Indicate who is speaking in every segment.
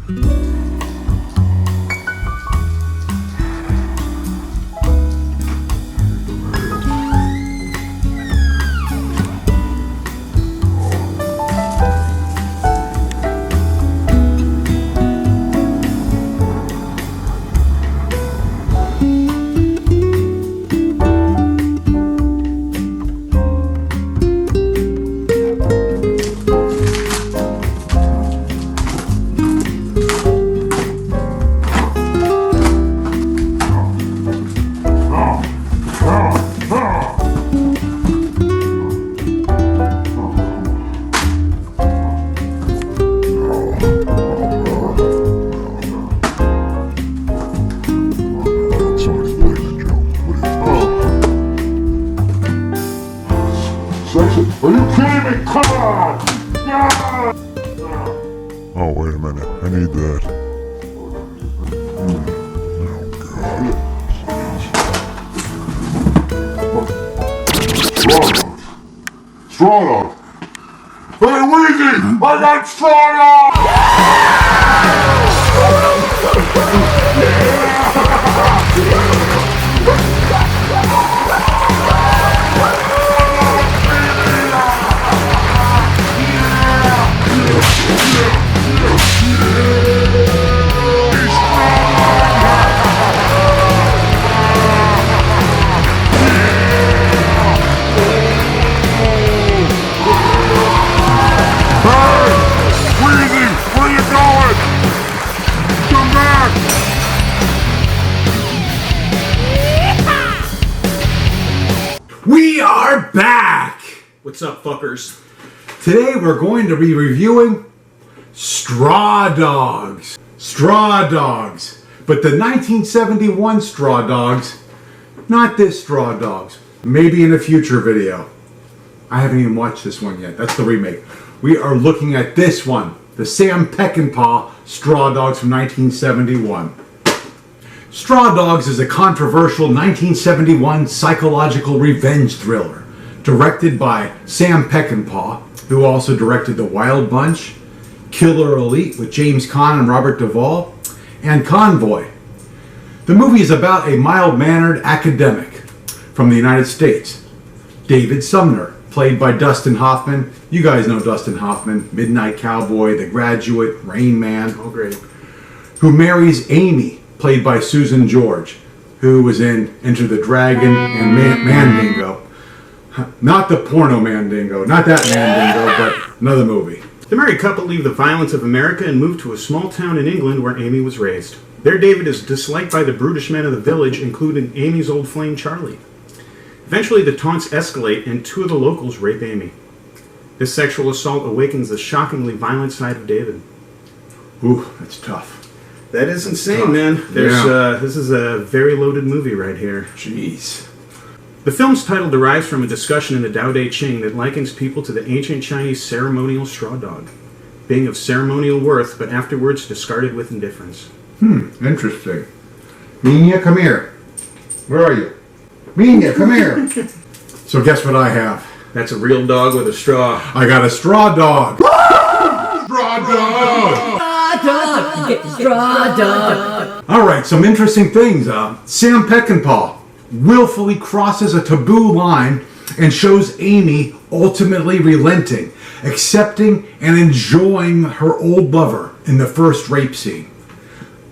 Speaker 1: Are you kidding me? Come on!
Speaker 2: Oh, wait a minute. I need that.
Speaker 1: Straw dogs. Straw dogs. Hey, Weezy! I got straw dogs!
Speaker 3: We are back! What's up, fuckers? Today we're going to be reviewing Straw Dogs. Straw Dogs. But the 1971 Straw Dogs, not this Straw Dogs. Maybe in a future video. I haven't even watched this one yet. That's the remake. We are looking at this one. The Sam Peckinpah Straw Dogs from 1971. Straw Dogs is a controversial 1971 psychological revenge thriller directed by Sam Peckinpah, who also directed The Wild Bunch, Killer Elite with James Caan and Robert Duvall, and Convoy. The movie is about a mild-mannered academic from the United States, David Sumner, played by Dustin Hoffman. You guys know Dustin Hoffman, Midnight Cowboy, The Graduate, Rain Man. Oh, great. Who marries Amy, played by Susan George, who was in Enter the Dragon and Mandingo. Not the porno Mandingo, not that Mandingo, but another movie.
Speaker 4: The married couple leave the violence of America and move to a small town in England where Amy was raised. There David is disliked by the brutish men of the village, including Amy's old flame Charlie. Eventually the taunts escalate and two of the locals rape Amy. This sexual assault awakens the shockingly violent side of David.
Speaker 3: Ooh, that's tough.
Speaker 4: That is insane, man. This is a very loaded movie right here.
Speaker 3: Jeez.
Speaker 4: The film's title derives from a discussion in the Tao Te Ching that likens people to the ancient Chinese ceremonial straw dog, being of ceremonial worth, but afterwards discarded with indifference.
Speaker 3: Interesting. Mina, come here. Where are you? Mina, come here. So guess what I have?
Speaker 4: That's a real dog with a straw.
Speaker 3: I got a straw dog. Straw dog!
Speaker 5: Straw dog.
Speaker 3: Alright, some interesting things. Sam Peckinpah willfully crosses a taboo line and shows Amy ultimately relenting, accepting and enjoying her old lover in the first rape scene.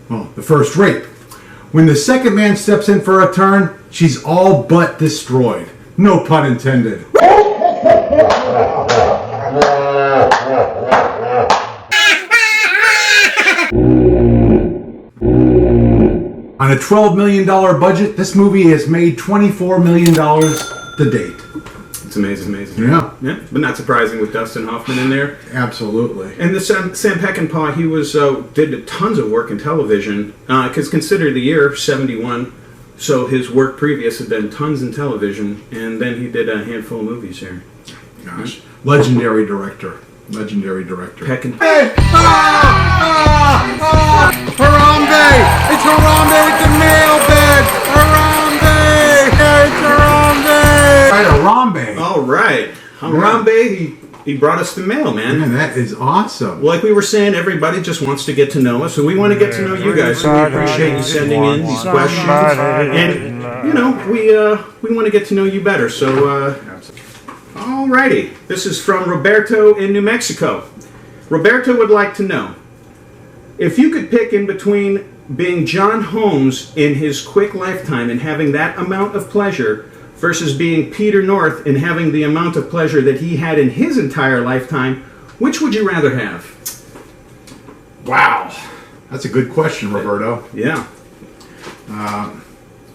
Speaker 3: Well, the first rape. When the second man steps in for a turn, she's all but destroyed. No pun intended. On a $12 million budget, this movie has made $24 million to date.
Speaker 4: It's amazing.
Speaker 3: Yeah.
Speaker 4: But not surprising with Dustin Hoffman in there.
Speaker 3: Absolutely.
Speaker 4: And the Sam Peckinpah, he was did tons of work in television, because consider the year 71, so his work previous had been tons in television, and then he did a handful of movies here.
Speaker 3: Gosh. Legendary director.
Speaker 4: Peckinpah.
Speaker 3: Hey! Harambe! It's Harambe with the mailbag! Harambe! It's Harambe! Right, Harambe.
Speaker 4: All right. Harambe, he He brought us the mail, man.
Speaker 3: Man, that is awesome.
Speaker 4: Like we were saying, everybody just wants to get to know us, so we want to get to know you guys. So we appreciate you sending in these questions, and you know, we want to get to know you better. So, alrighty, this is from Roberto in New Mexico. Roberto would like to know if you could pick in between being John Holmes in his quick lifetime and having that amount of pleasure versus being Peter North and having the amount of pleasure that he had in his entire lifetime, which would you rather have?
Speaker 3: Wow. That's a good question, Roberto.
Speaker 4: Yeah.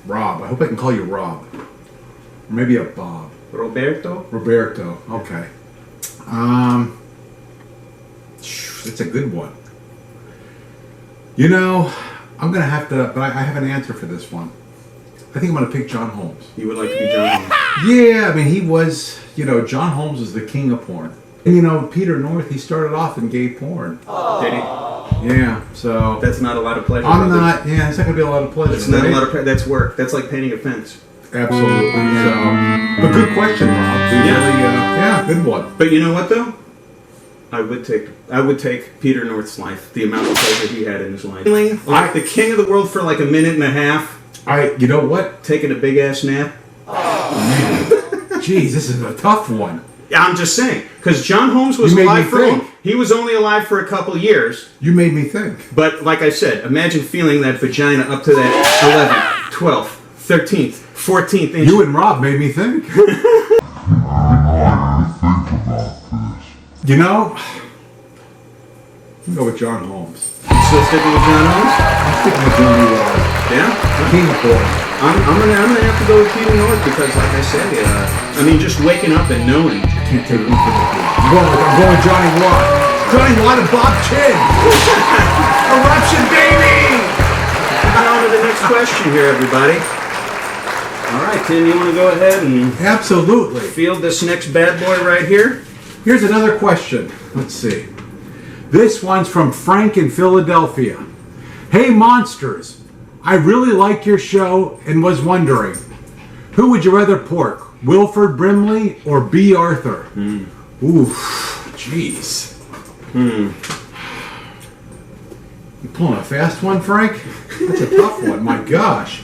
Speaker 3: Rob. I hope I can call you Rob. Or maybe a Bob.
Speaker 4: Roberto?
Speaker 3: Roberto. Okay. It's a good one. You know, I'm going to have to, but I have an answer for this one. I think I'm going to pick John Holmes.
Speaker 4: You would like to be John Holmes?
Speaker 3: Yeah, I mean, he was, you know, John Holmes was the king of porn. And, you know, Peter North, he started off in gay porn.
Speaker 4: Did he?
Speaker 3: Yeah, so.
Speaker 4: That's not a lot of pleasure.
Speaker 3: I'm not, yeah, it's not going to be a lot of pleasure.
Speaker 4: It's not a lot of that's work. That's like painting a fence.
Speaker 3: Absolutely. So, but good question, Rob. Yeah, good one.
Speaker 4: But you know what, though? I would take Peter North's life, the amount of pleasure he had in his life. Feeling like the king of the world for like a minute and a half.
Speaker 3: You know what?
Speaker 4: Taking a big ass nap.
Speaker 3: Man. Jeez, this is a tough one.
Speaker 4: I'm just saying, because John Holmes was alive for he was only alive for a couple years.
Speaker 3: You made me think.
Speaker 4: But like I said, imagine feeling that vagina up to that 11th, 12th, 13th, 14th inch.
Speaker 3: You and Rob made me think. You know, I'm go with John Holmes.
Speaker 4: Still sticking with John Holmes?
Speaker 3: I'm sticking with Johnny Ward.
Speaker 4: Yeah?
Speaker 3: King of porn.
Speaker 4: I'm gonna have to go with Peter North because, like I said, I mean, just waking up and knowing.
Speaker 3: Can't take one for the team. I'm going with Johnny Watt. Johnny Watt and Bob Chin. Eruption, baby!
Speaker 4: Moving on to the next question here, everybody. All right, Tim, you want to go ahead and
Speaker 3: absolutely
Speaker 4: field this next bad boy right here?
Speaker 3: Here's another question. Let's see. This one's from Frank in Philadelphia. Hey, monsters. I really like your show and was wondering, who would you rather pork, Wilford Brimley or B. Arthur? Oof, jeez. You pulling a fast one, Frank? That's a tough one, my gosh.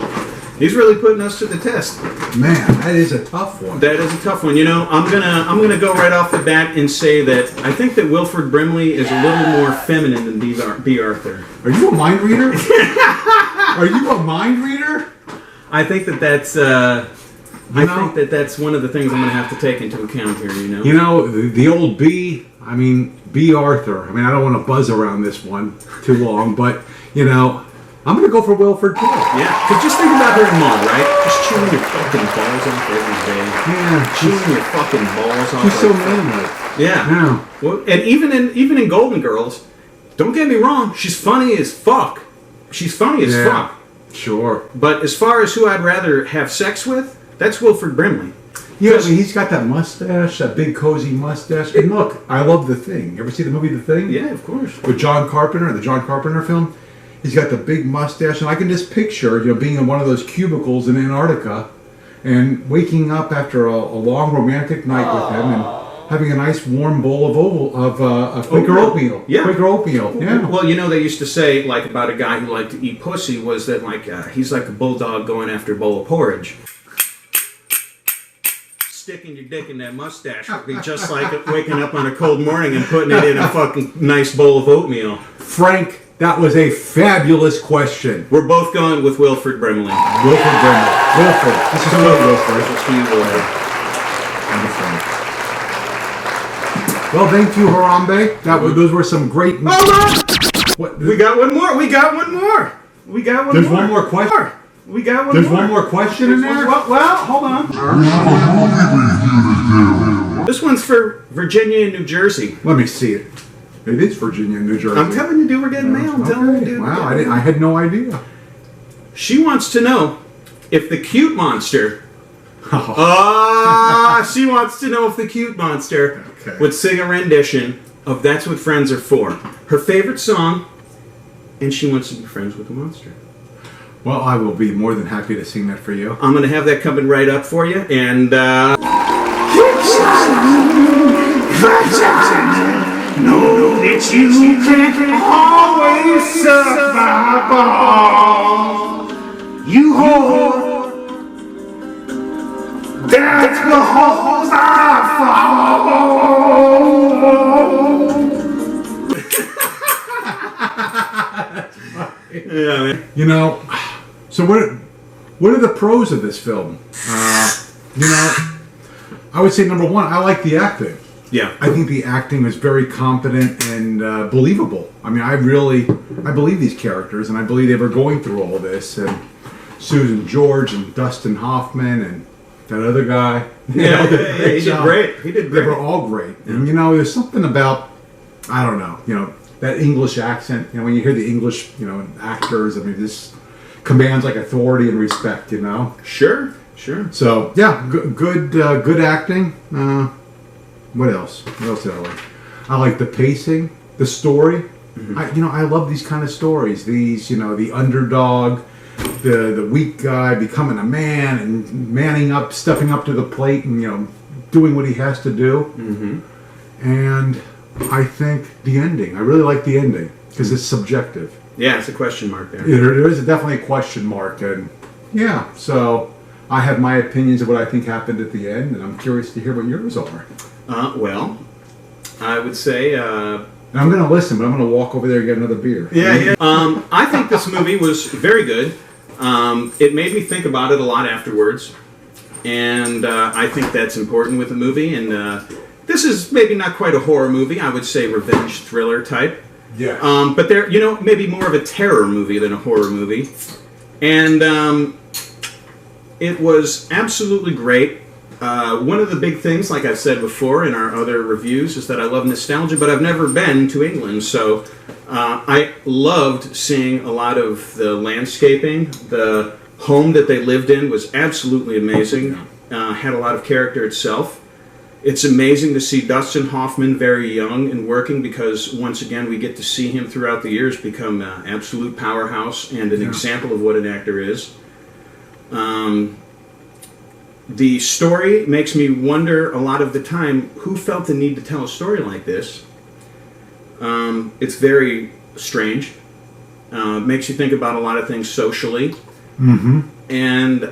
Speaker 4: He's really putting us to the test.
Speaker 3: Man, that is a tough one.
Speaker 4: That is a tough one. You know, I'm gonna go right off the bat and say that I think that Wilford Brimley is a little more feminine than B. Arthur.
Speaker 3: Are you a mind reader? Are you a mind reader?
Speaker 4: I think that's one of the things I'm gonna have to take into account here. You know,
Speaker 3: the old B. I mean, B. Arthur. I mean, I don't want to buzz around this one too long, but you know. I'm going to go for Wilford too.
Speaker 4: Yeah, because just think about her in Mall, right? Just chewing your fucking balls off every day.
Speaker 3: Yeah.
Speaker 4: Chewing your fucking balls off.
Speaker 3: She's so manly.
Speaker 4: Yeah. Well, and even in Golden Girls, don't get me wrong, she's funny as fuck. She's funny as fuck.
Speaker 3: Sure.
Speaker 4: But as far as who I'd rather have sex with, that's Wilford Brimley.
Speaker 3: Yeah, I mean, he's got that mustache, that big cozy mustache. And look, I love The Thing. You ever see the movie The Thing?
Speaker 4: Yeah, of course.
Speaker 3: With John Carpenter, the John Carpenter film. He's got the big mustache, and I can just picture, you know, being in one of those cubicles in Antarctica and waking up after a long romantic night with him and having a nice warm bowl of Quaker oatmeal.
Speaker 4: Yeah.
Speaker 3: Quaker oatmeal, yeah.
Speaker 4: Well, you know, they used to say, like, about a guy who liked to eat pussy was that, like, he's like a bulldog going after a bowl of porridge. Sticking your dick in that mustache would be just like waking up on a cold morning and putting it in a fucking nice bowl of oatmeal.
Speaker 3: Frank, that was a fabulous question.
Speaker 4: We're both going with Wilford Brimley.
Speaker 3: Wilford Brimley. Wilford. This is Wilford.
Speaker 4: This is Wilford.
Speaker 3: Well, thank you, Harambe. Those were some great...
Speaker 4: Hold on! What? We got one more. There's one more question. There's one more question in there?
Speaker 3: Well, hold on.
Speaker 4: This one's for Virginia and New Jersey.
Speaker 3: Let me see it. It is Virginia and New Jersey.
Speaker 4: I'm telling you, dude, we're getting mail. I'm telling you, dude.
Speaker 3: Wow, I had no idea.
Speaker 4: She wants to know if the cute monster... she wants to know if the cute monster would sing a rendition of That's What Friends Are For. Her favorite song, and she wants to be friends with the monster.
Speaker 3: Well, I will be more than happy to sing that for you.
Speaker 4: I'm going to have that coming right up for you, and...
Speaker 3: that you can always suck my balls. You whore, that's because I fall.
Speaker 4: Yeah, man.
Speaker 3: You know, so what are the pros of this film? You know, I would say number one, I like the acting.
Speaker 4: Yeah.
Speaker 3: I think the acting is very competent and believable. I mean, I believe these characters, and I believe they were going through all this. And Susan George and Dustin Hoffman and that other guy.
Speaker 4: Yeah, he did great. He did great.
Speaker 3: They were all great. And, you know, there's something about, I don't know, you know, that English accent. You know, when you hear the English, you know, actors, I mean, this commands like authority and respect, you know?
Speaker 4: Sure, sure.
Speaker 3: So, yeah, good acting. What else? What else did I like? I like the pacing, the story. Mm-hmm. I love these kind of stories. These, you know, the underdog, the weak guy becoming a man and manning up, stepping up to the plate, and, you know, doing what he has to do. Mm-hmm. And I think the ending. I really like the ending because it's subjective.
Speaker 4: Yeah, it's a question mark there.
Speaker 3: There is definitely a question mark, and yeah, so I have my opinions of what I think happened at the end, and I'm curious to hear what yours are.
Speaker 4: Well, I would say...
Speaker 3: and I'm going to listen, but I'm going to walk over there and get another beer.
Speaker 4: Yeah. I think this movie was very good. It made me think about it a lot afterwards, and I think that's important with a movie. And this is maybe not quite a horror movie. I would say revenge thriller type.
Speaker 3: Yeah.
Speaker 4: But there, you know, maybe more of a terror movie than a horror movie. And it was absolutely great. One of the big things, like I've said before in our other reviews, is that I love nostalgia, but I've never been to England, so I loved seeing a lot of the landscaping. The home that they lived in was absolutely amazing. Had a lot of character itself. It's amazing to see Dustin Hoffman very young and working, because once again we get to see him throughout the years become an absolute powerhouse and an example of what an actor is. The story makes me wonder a lot of the time who felt the need to tell a story like this. It's very strange. Makes you think about a lot of things socially. Mm-hmm. And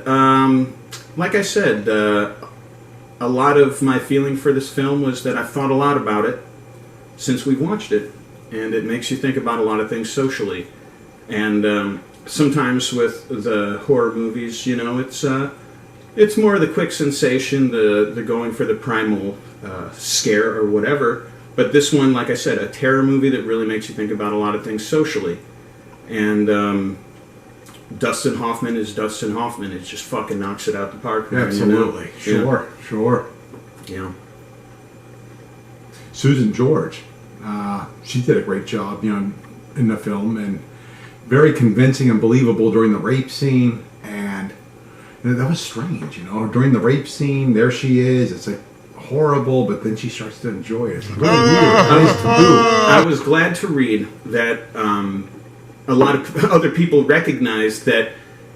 Speaker 4: like I said, a lot of my feeling for this film was that I've thought a lot about it since we've watched it. And it makes you think about a lot of things socially. And sometimes with the horror movies, you know, it's more of the quick sensation, the going for the primal scare or whatever. But this one, like I said, a terror movie that really makes you think about a lot of things socially. And Dustin Hoffman is Dustin Hoffman. It just fucking knocks it out the park. Man,
Speaker 3: Absolutely.
Speaker 4: You know?
Speaker 3: Sure.
Speaker 4: Yeah.
Speaker 3: Susan George, she did a great job, you know, in the film, and very convincing and believable during the rape scene. And that was strange, you know. During the rape scene, there she is. It's like horrible, but then she starts to enjoy it. It's really weird.
Speaker 4: I was glad to read that a lot of other people recognized that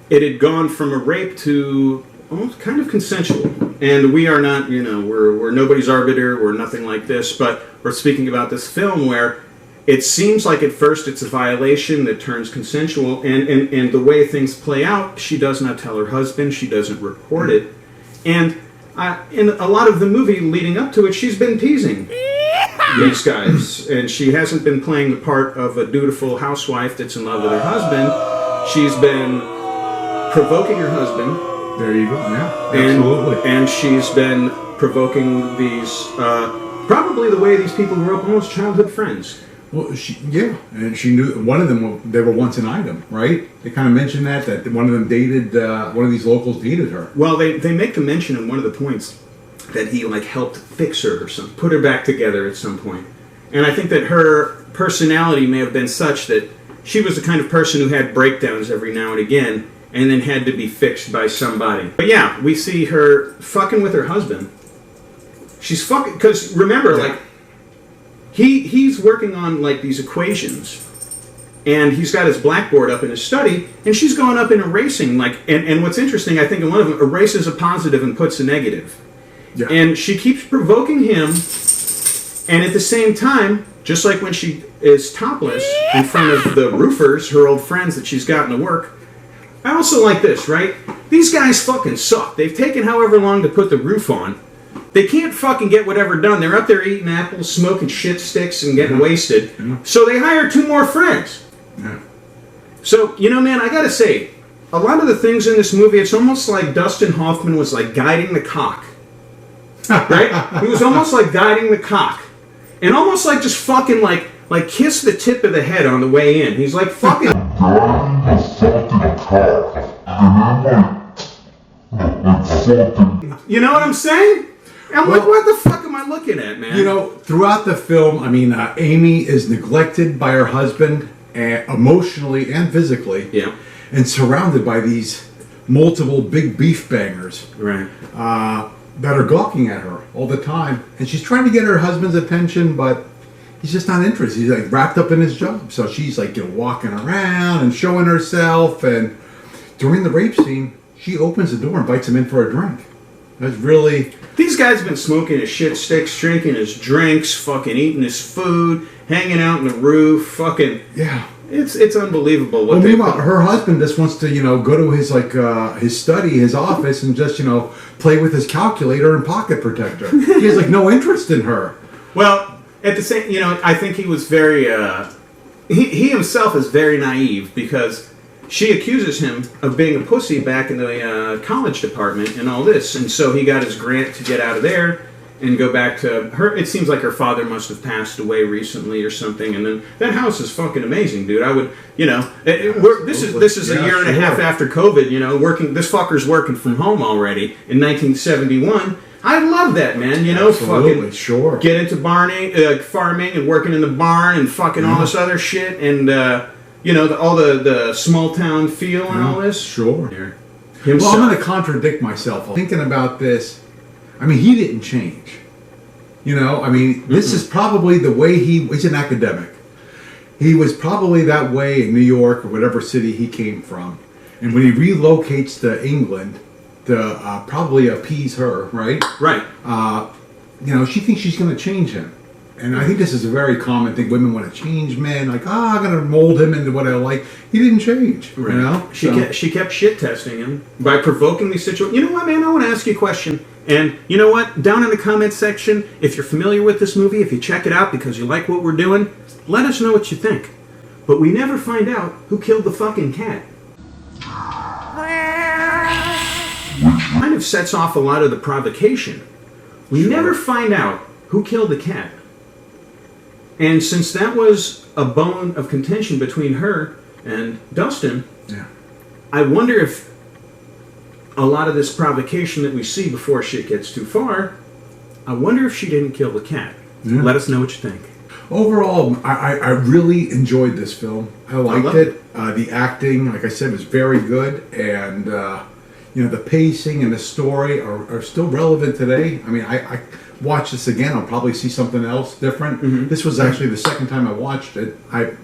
Speaker 4: it had gone from a rape to almost kind of consensual. And we are not, you know, we're nobody's arbiter. We're nothing like this. But we're speaking about this film where it seems like at first it's a violation that turns consensual, and the way things play out, she does not tell her husband, she doesn't report it, and in a lot of the movie leading up to it, she's been teasing these guys, and she hasn't been playing the part of a dutiful housewife that's in love with her husband. She's been provoking her husband.
Speaker 3: There you go, yeah, absolutely.
Speaker 4: And she's been provoking these, probably the way these people grew up, almost childhood friends.
Speaker 3: Well, and she knew one of them. They were once an item, right? They kind of mentioned that one of them dated one of these locals dated her.
Speaker 4: Well, they make the mention in one of the points that he like helped fix her or something, put her back together at some point. And I think that her personality may have been such that she was the kind of person who had breakdowns every now and again, and then had to be fixed by somebody. But yeah, we see her fucking with her husband. She's fucking because remember, like. He's working on like these equations, and he's got his blackboard up in his study, and she's going up and erasing like. And what's interesting, I think, in one of them, erases a positive and puts a negative, and she keeps provoking him, and at the same time Just like when she is topless in front of the roofers, her old friends that she's gotten to work. I also like this, right? These guys fucking suck. They've taken however long to put the roof on. They can't fucking get whatever done. They're up there eating apples, smoking shit sticks, and getting wasted. So they hire 2 more friends.
Speaker 3: Yeah.
Speaker 4: So, you know, man, I gotta say, a lot of the things in this movie, it's almost like Dustin Hoffman was like guiding the cock. Right? He was almost like guiding the cock. And almost like just fucking like kiss the tip of the head on the way in. He's like fucking... You know what I'm saying? I'm like, what the fuck am I looking at, man?
Speaker 3: You know, throughout the film, I mean, Amy is neglected by her husband, emotionally and physically.
Speaker 4: Yeah.
Speaker 3: And surrounded by these multiple big beef bangers.
Speaker 4: Right.
Speaker 3: That are gawking at her all the time. And she's trying to get her husband's attention, but he's just not interested. He's like wrapped up in his job. So she's like, you know, walking around and showing herself. And during the rape scene, she opens the door and invites him in for a drink. That's really...
Speaker 4: These guys have been smoking his shit sticks, drinking his drinks, fucking eating his food, hanging out in the roof, fucking...
Speaker 3: Yeah.
Speaker 4: It's unbelievable.
Speaker 3: Well, meanwhile, her husband just wants to, you know, go to his his study, his office, and just, you know, play with his calculator and pocket protector. He has like no interest in her.
Speaker 4: Well, at the same, you know, I think he was very. He himself is very naive because she accuses him of being a pussy back in the college department and all this, and so he got his grant to get out of there and go back to her. It seems like her father must have passed away recently or something. And then that house is fucking amazing, dude. I would, you know, this is a year and a half after COVID. You know, this fucker's working from home already in 1971. I love that, man. You know,
Speaker 3: absolutely,
Speaker 4: fucking get into farming and working in the barn and fucking all this other shit and you know all the small town feel and all this.
Speaker 3: Sure. Well, I'm going to contradict myself. Thinking about this. I mean, he didn't change. You know, I mean, this is probably the way he's an academic. He was probably that way in New York or whatever city he came from. And when he relocates to England to probably appease her, right?
Speaker 4: Right.
Speaker 3: You know, she thinks she's going to change him. And I think this is a very common thing. Women want to change men. Like, I'm going to mold him into what I like. He didn't change, right. You know?
Speaker 4: She kept shit testing him by provoking these situations. You know what, man? I want to ask you a question. And you know what? Down in the comments section, if you're familiar with this movie, if you check it out because you like what we're doing, let us know what you think. But we never find out who killed the fucking cat. Which kind of sets off a lot of the provocation. We never find out who killed the cat. And since that was a bone of contention between her and Dustin, I wonder if a lot of this provocation that we see before shit gets too far, I wonder if she didn't kill the cat. Yeah. Let us know what you think.
Speaker 3: Overall, I really enjoyed this film. I liked it. The acting, like I said, was very good. And, you know, the pacing and the story are still relevant today. I mean, I watch this again, I'll probably see something else different. Mm-hmm. This was actually the second time I watched it.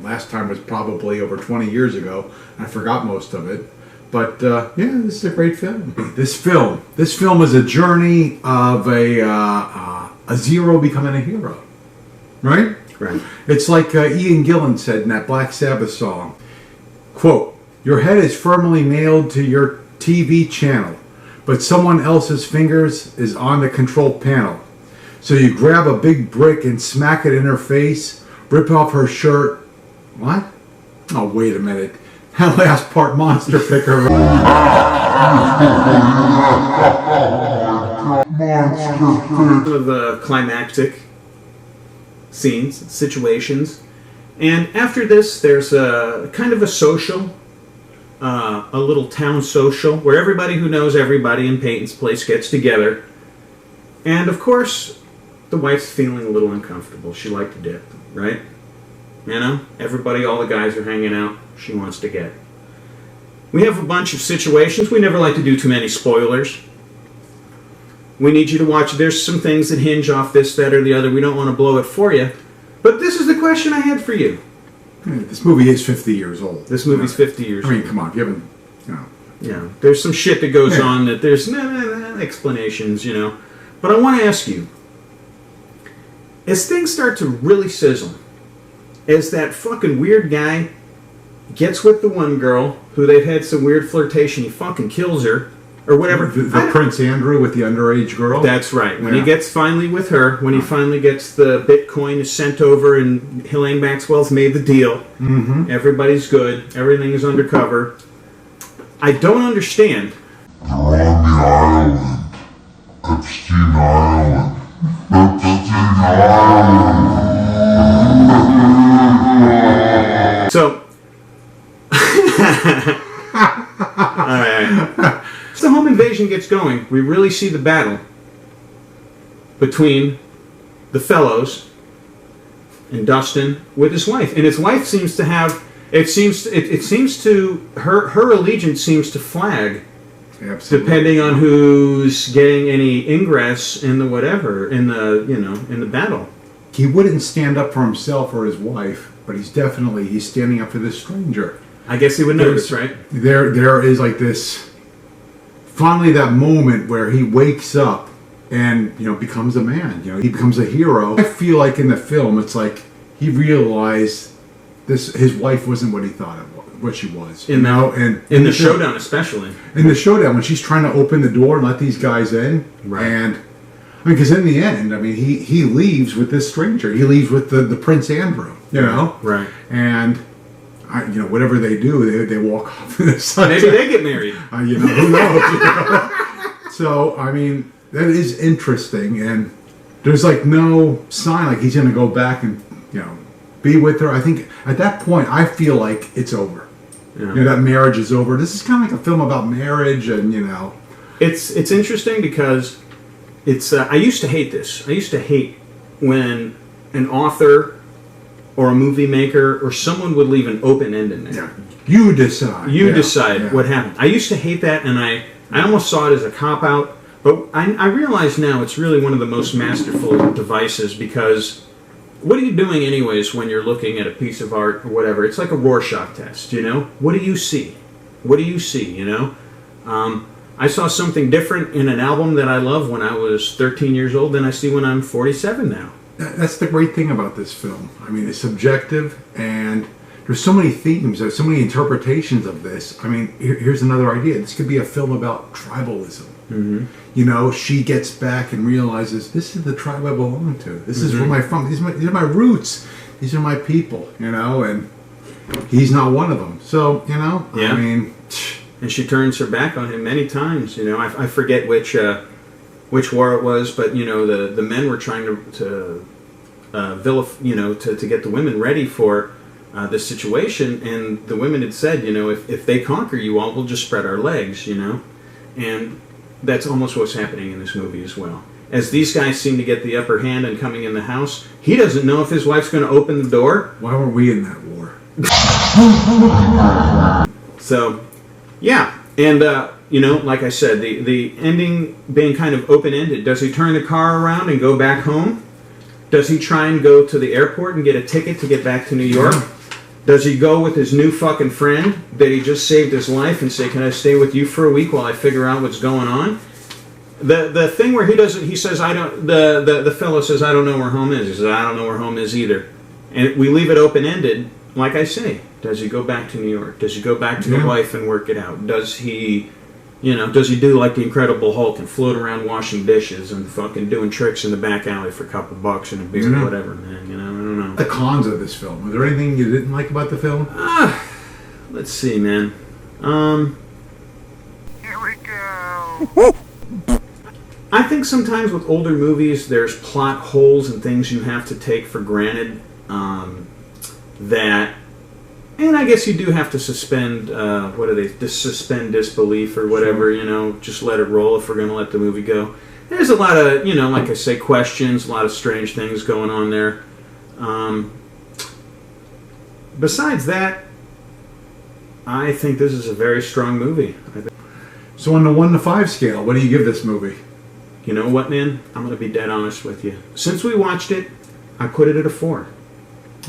Speaker 3: Last time was probably over 20 years ago. I forgot most of it. But yeah, this is a great film. This film is a journey of a zero becoming a hero, right?
Speaker 4: Right.
Speaker 3: It's like Ian Gillan said in that Black Sabbath song, quote, "Your head is firmly nailed to your TV channel, but someone else's fingers is on the control panel. So you grab a big brick and smack it in her face, rip off her shirt." What? Oh, wait a minute. That last part, monster picker.
Speaker 4: Of the climactic scenes, situations. And after this, there's a kind of a social, a little town social, where everybody who knows everybody in Peyton's place gets together. And of course, the wife's feeling a little uncomfortable. She liked to dip, right? You know, everybody, all the guys are hanging out. She wants to get. We have a bunch of situations. We never like to do too many spoilers. We need you to watch. There's some things that hinge off this, that, or the other. We don't want to blow it for you. But this is the question I had for you.
Speaker 3: This movie is 50 years old.
Speaker 4: This movie's 50 years old.
Speaker 3: I mean, come on. You haven't, you know.
Speaker 4: Yeah, there's some shit that goes on that there's explanations, you know. But I want to ask you, as things start to really sizzle, as that fucking weird guy gets with the one girl who they've had some weird flirtation, he fucking kills her or whatever.
Speaker 3: The Prince Andrew with the underage girl.
Speaker 4: That's right. When he gets finally with her, when he finally gets the Bitcoin is sent over, and Helene Maxwell's made the deal.
Speaker 3: Mm-hmm.
Speaker 4: Everybody's good. Everything is undercover. I don't understand.
Speaker 1: They're on the island. Epstein Island. Epstein Island.
Speaker 4: So, all right. As the home invasion gets going, we really see the battle between the fellows and Dustin with his wife, and his wife seems to have. It seems to her allegiance seems to flag.
Speaker 3: Absolutely.
Speaker 4: Depending on who's getting any ingress in the whatever in the battle.
Speaker 3: He wouldn't stand up for himself or his wife, but he's standing up for this stranger.
Speaker 4: I guess he would notice, right?
Speaker 3: There is like this. Finally, that moment where he wakes up and becomes a man. He becomes a hero. I feel like in the film, it's like he realized his wife wasn't what he thought it was, what she was.
Speaker 4: In the showdown, especially. In
Speaker 3: the showdown, when she's trying to open the door and let these guys in,
Speaker 4: right?
Speaker 3: And because in the end, he leaves with this stranger. He leaves with the Prince Andrew.
Speaker 4: Right?
Speaker 3: And whatever they do, they walk off to the side.
Speaker 4: Maybe they get married.
Speaker 3: Who knows? So that is interesting, and there's like no sign like he's going to go back and be with her. I think at that point, I feel like it's over.
Speaker 4: Yeah.
Speaker 3: That marriage is over. This is kind of like a film about marriage, and
Speaker 4: It's interesting because it's. I used to hate this. I used to hate when an author or a movie maker or someone would leave an open end in there.
Speaker 3: Yeah. You decide.
Speaker 4: You decide what happened. I used to hate that, and I almost saw it as a cop-out. But I realize now it's really one of the most masterful devices, because what are you doing anyways when you're looking at a piece of art or whatever? It's like a Rorschach test, What do you see? What do you see, I saw something different in an album that I love when I was 13 years old than I see when I'm 47 now.
Speaker 3: That's the great thing about this film. It's subjective, and there's so many themes, there's so many interpretations of this. Here's another idea. This could be a film about tribalism.
Speaker 4: Mm-hmm.
Speaker 3: She gets back and realizes, this is the tribe I belong to. This is where I'm from. These are my roots. These are my people, and he's not one of them. So,
Speaker 4: Yeah. And she turns her back on him many times. I forget which war it was, but the men were trying to get the women ready for this situation, and the women had said, if they conquer you all, we'll just spread our legs, and that's almost what's happening in this movie as well. As these guys seem to get the upper hand and coming in the house, he doesn't know if his wife's going to open the door.
Speaker 3: Why were we in that war?
Speaker 4: So, yeah, and like I said, the ending being kind of open-ended. Does he turn the car around and go back home? Does he try and go to the airport and get a ticket to get back to New York?
Speaker 3: Yeah.
Speaker 4: Does he go with his new fucking friend that he just saved his life and say, can I stay with you for a week while I figure out what's going on? The thing where he says, I don't, the fellow says, I don't know where home is. He says, I don't know where home is either. And we leave it open-ended, like I say. Does he go back to New York? Does he go back to the wife and work it out? Does he do like the Incredible Hulk and float around washing dishes and fucking doing tricks in the back alley for a couple bucks and a beer or whatever, man? I don't know.
Speaker 3: The cons of this film. Was there anything you didn't like about the film?
Speaker 4: Let's see, man.
Speaker 1: Here we go.
Speaker 4: I think sometimes with older movies, there's plot holes and things you have to take for granted that... And I guess you do have to suspend, suspend disbelief or whatever, just let it roll if we're going to let the movie go. There's a lot of, like I say, questions, a lot of strange things going on there. Besides that, I think this is a very strong movie.
Speaker 3: So on the 1 to 5 scale, what do you give this movie?
Speaker 4: You know what, man? I'm going to be dead honest with you. Since we watched it, I put it at a 4.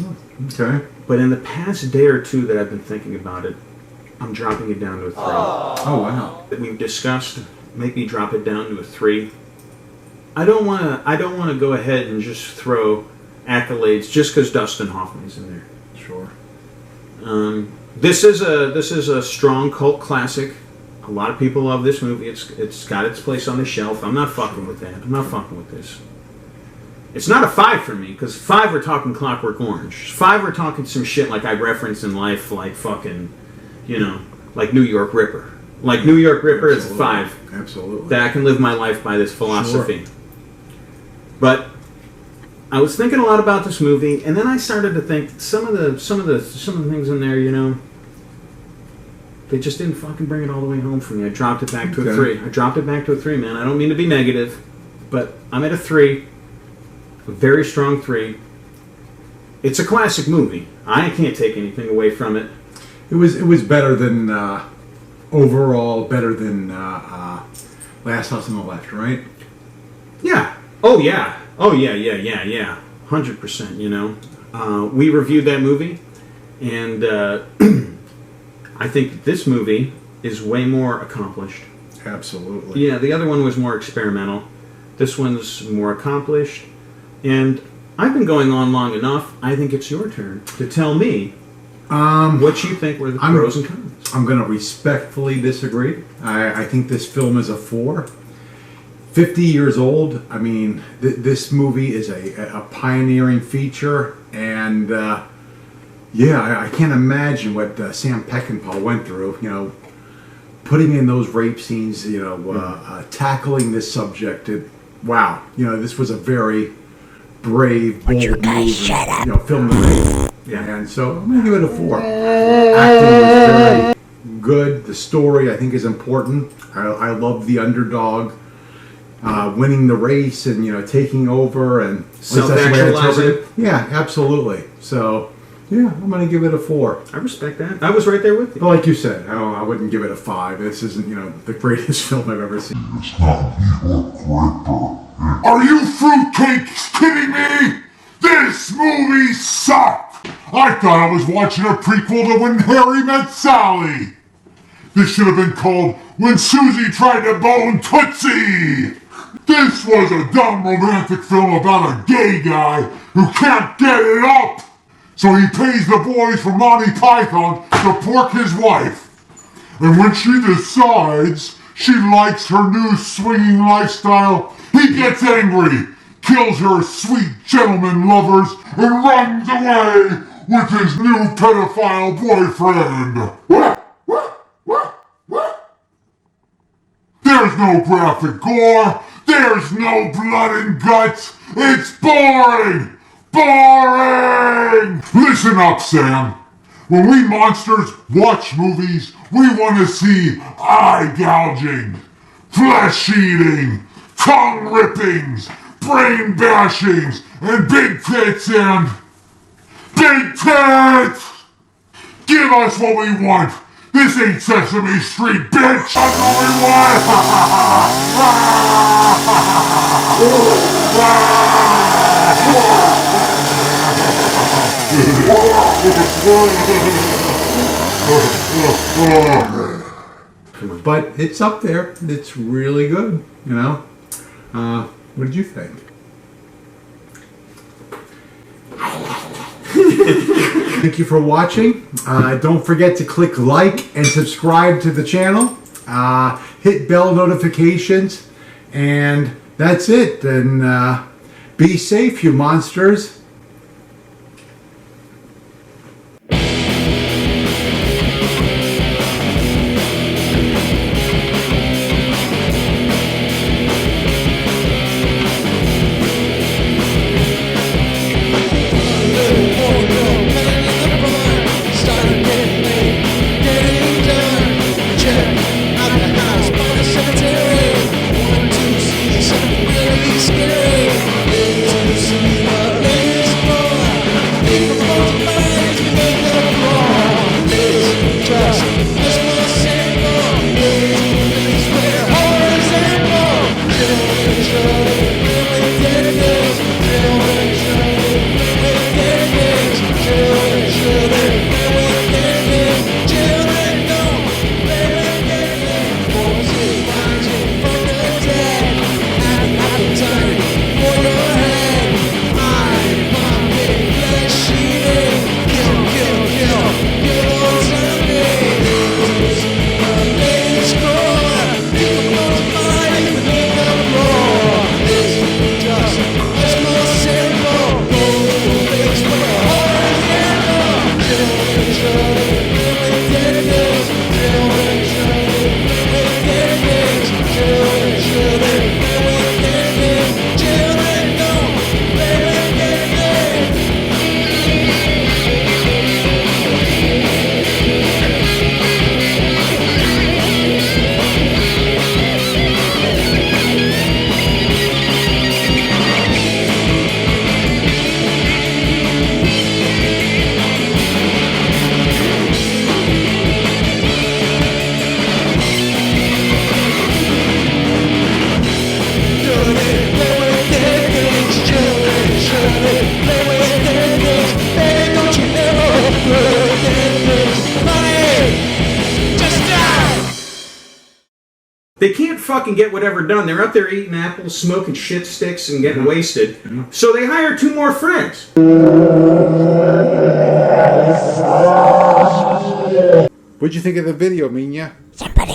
Speaker 3: Oh, okay.
Speaker 4: But in the past day or two that I've been thinking about it, I'm dropping it down to a 3.
Speaker 3: Oh, wow.
Speaker 4: That we've discussed, make me drop it down to a 3. I don't want to go ahead and just throw accolades just because Dustin Hoffman's in there.
Speaker 3: Sure.
Speaker 4: This is a strong cult classic. A lot of people love this movie. It's got its place on the shelf. I'm not fucking with that. I'm not fucking with this. It's not a 5 for me, because 5 we're talking Clockwork Orange. 5 we're talking some shit like I referenced in life, like fucking, like New York Ripper. Like New York Ripper is a 5.
Speaker 3: Absolutely.
Speaker 4: That I can live my life by this philosophy.
Speaker 3: Sure.
Speaker 4: But I was thinking a lot about this movie, and then I started to think some of the things in there, they just didn't fucking bring it all the way home for me. I dropped it back to a 3. I dropped it back to a 3, man. I don't mean to be negative, but I'm at a 3. A very strong 3. It's a classic movie. I can't take anything away from it.
Speaker 3: It was better than overall better than Last House on the Left, right?
Speaker 4: Yeah. Oh yeah. 100%. We reviewed that movie, and I think this movie is way more accomplished.
Speaker 3: Absolutely.
Speaker 4: Yeah, the other one was more experimental. This one's more accomplished. And I've been going on long enough. I think it's your turn to tell me what you think were the pros and cons.
Speaker 3: I'm going to respectfully disagree. I think this film is a 4. 50 years old. I mean, this movie is a pioneering feature. And, I can't imagine what Sam Peckinpah went through, putting in those rape scenes, tackling this subject. Wow. This was a very brave, bold move. Film the rape. Yeah. And so I'm going to give it a 4. Acting was very good. The story, I think, is important. I love the underdog winning the race and, taking over and
Speaker 4: self-actualizing.
Speaker 3: Yeah, absolutely. So, yeah, I'm going to give it a 4.
Speaker 4: I respect that. I was right there with you.
Speaker 3: But like you said, I wouldn't give it a 5. This isn't, the greatest film I've ever seen.
Speaker 2: It's not New York Ripper.
Speaker 1: Are you fruitcakes kidding me? This movie sucked! I thought I was watching a prequel to When Harry Met Sally. This should have been called When Susie Tried to Bone Tootsie. This was a dumb romantic film about a gay guy who can't get it up. So he pays the boys from Monty Python to pork his wife. And when she decides she likes her new swinging lifestyle, he gets angry, kills her sweet gentleman lovers, and runs away with his new pedophile boyfriend. There's no graphic gore. There's no blood and guts. It's boring. Boring! Listen up, Sam. When we monsters watch movies, we want to see eye gouging, flesh eating, tongue rippings, brain bashings, and big tits and big tits! Give us what we want. This ain't Sesame Street, bitch! That's what we want!
Speaker 3: But it's up there. It's really good, What did you think? Thank you for watching. Don't forget to click like and subscribe to the channel. Hit bell notifications. And that's it. And be safe, you monsters.
Speaker 6: Scary, to see the
Speaker 4: They can't fucking get whatever done. They're up there eating apples, smoking shit sticks, and getting wasted. So they hire 2 more friends.
Speaker 3: What'd you think of the video, Minya?
Speaker 5: Somebody